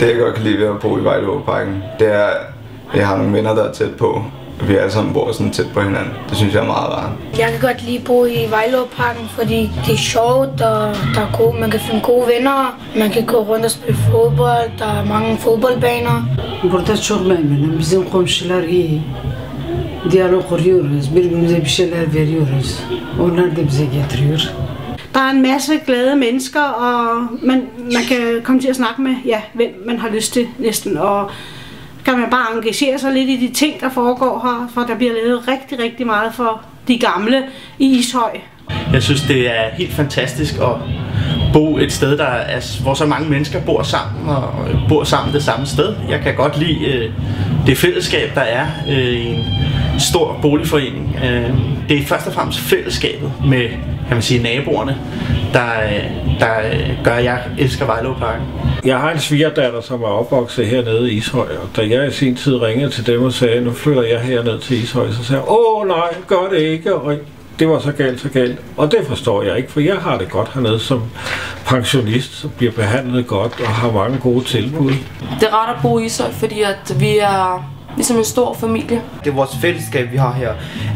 Det jeg godt kan lide ved at bo i Vejleåparken, det er, at jeg har nogle venner, der er tæt på. Vi alle sammen bor sådan tæt på hinanden. Det synes jeg er meget rart. Jeg kan godt lide at bo i Vejleåparken, fordi det er sjovt, og der er gode, man kan finde gode venner. Man kan gå rundt og spille fodbold, der er mange fodboldbaner. Burada çok memnunum. Bizim komşular iyi. Diyalog kuruyoruz, birbirimize bir şeyler veriyoruz. Onlar da bize getiriyor. Der er en masse glade mennesker, og man kan komme til at snakke med, ja, hvem man har lyst til næsten. Og kan man bare engagere sig lidt i de ting, der foregår her, for der bliver lavet rigtig, rigtig meget for de gamle i Ishøj. Jeg synes, det er helt fantastisk at bo et sted, hvor så mange mennesker bor sammen og bor sammen det samme sted. Jeg kan godt lide det fællesskab, der er i en stor boligforening. Det er først og fremmest fællesskabet med, kan man sige, naboerne, der gør, at jeg elsker Vejleåparken. Jeg har en svigerdatter, som er opvokset hernede i Ishøj, og da jeg i sin tid ringede til dem og sagde, nu flytter jeg herned til Ishøj, så sagde jeg, nej, gør det ikke, og det var så galt. Og det forstår jeg ikke, for jeg har det godt hernede som pensionist, som bliver behandlet godt og har mange gode tilbud. Det er rart at bo i Ishøj, fordi at vi er ligesom en stor familie. Det er vores fællesskab, vi har her.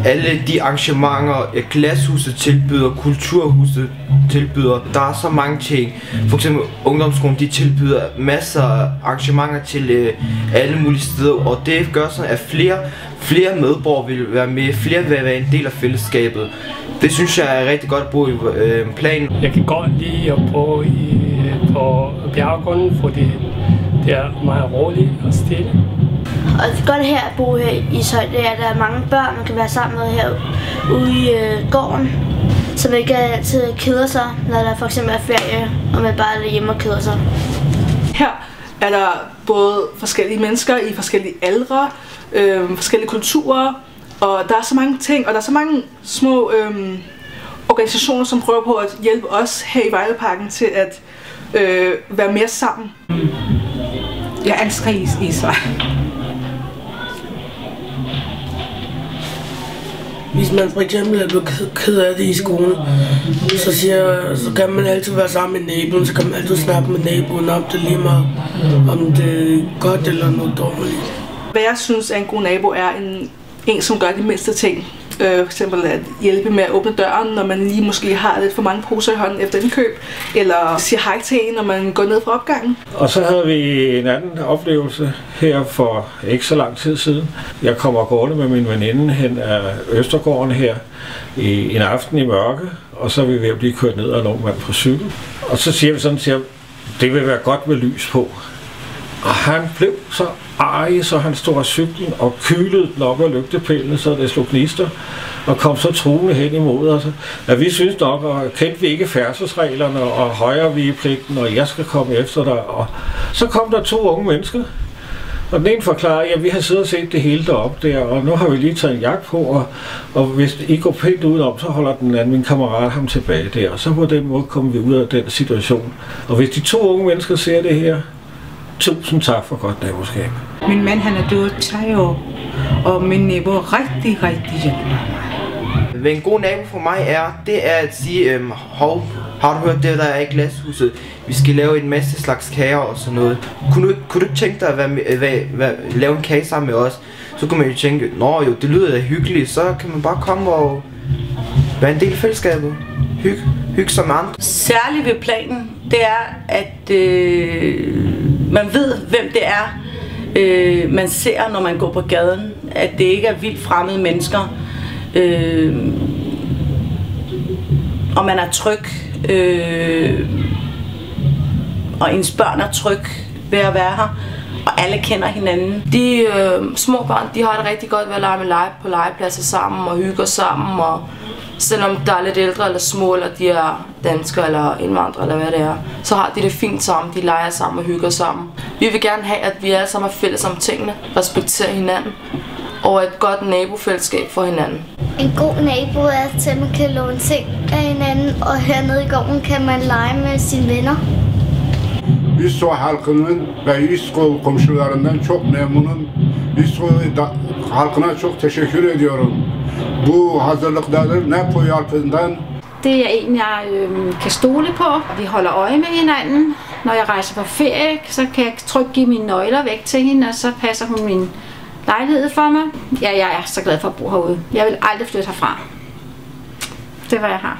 Alle de arrangementer, Glashuset tilbyder, Kulturhuset tilbyder. Der er så mange ting. For eksempel Ungdomsskolen, de tilbyder masser af arrangementer til alle mulige steder. Og det gør sådan, at flere medborgere vil være med, flere vil være en del af fællesskabet. Det synes jeg er rigtig godt at bo i planen. Jeg kan godt lide at bo på bjerggrunden, fordi det er meget roligt og stille. Og det godt her at bo her i Ishøj, det er, at der er mange børn, man kan være sammen med her ude i gården, så man ikke altid keder sig, når der for eksempel er ferie, og man bare er hjemme og keder sig. Her er der både forskellige mennesker i forskellige aldre, forskellige kulturer, og der er så mange ting, og der er så mange små organisationer, som prøver på at hjælpe os her i Vejleåparken til at være mere sammen. Jeg elsker Ishøj. Hvis man for eksempel er blevet ked af det i skolen, så kan man altid være sammen med naboen, så kan man altid snakke med naboen om det lige meget, om det er godt eller noget dårligt. Hvad jeg synes er en god nabo er en som gør de mindste ting. For eksempel at hjælpe med at åbne døren, når man lige måske har lidt for mange poser i hånden efter indkøb, eller siger hej til en, når man går ned fra opgangen. Og så havde vi en anden oplevelse her for ikke så lang tid siden. Jeg kommer gående med min veninde hen ad Østergården her i en aften i mørke, og så er vi ved at blive kørt ned af en ung mand på cykel. Og så siger vi sådan til ham, det vil være godt med lys på. Og han blev så arg, så han stod af cyklen og kylede den op af lygtepælene, så det slog gnister, og kom så truende hen imod os. At vi synes nok, og kendte vi ikke færdselsreglerne og højrevigepligten, og jeg skal komme efter dig. Og så kom der 2 unge mennesker, og den ene forklarede, at vi har siddet og set det hele deroppe der, og nu har vi lige taget en jagt på, og hvis I går pænt udenom, så holder den anden, min kammerat, ham tilbage der. Og så på den måde kommer vi ud af den situation. Og hvis de 2 unge mennesker ser det her, tusind tak for godt naboskab. Min mand, han er død 3 år, og min nabo er rigtig hjælper mig. Hvad en god nabo for mig det er at sige, hov, har du hørt det, der er i Glashuset? Vi skal lave en masse slags kager og sådan noget. Kunne du ikke tænke dig at lave en kage sammen med os? Så kunne man jo tænke, nå jo, det lyder da hyggeligt, så kan man bare komme og være en del af fællesskabet. Hygge som andre. Særligt ved planen, det er, at man ved, hvem det er, man ser, når man går på gaden. At det ikke er vildt fremmede mennesker. Og man er tryg. Og ens børn er tryg ved at være her. Og alle kender hinanden. De små børn, de har det rigtig godt ved at lege med på legepladser sammen og hygge sammen. Og selvom der er lidt ældre eller små, eller de er danskere eller indvandrere eller hvad det er, så har de det fint sammen. De leger sammen og hygger sammen. Vi vil gerne have, at vi alle sammen er fælles om tingene, respekterer hinanden og et godt nabofællesskab for hinanden. En god nabo er, at man kan låne ting af hinanden, og hernede i gården kan man lege med sine venner. İSO halkının ve İSO komşularından çok memnunum. İSO halkına çok teşekkür ediyorum. Bu hazırlıkları NAPO altından. Det er en, jeg kan stole på. Vi holder øje med hinanden. Når jeg rejser på ferie, så kan jeg trygt give mine nøgler væk til hende, og så passer hun min lejlighed for mig. Ja, jeg er så glad for at bo herude. Jeg vil aldrig flytte herfra. Det er, hvad jeg har.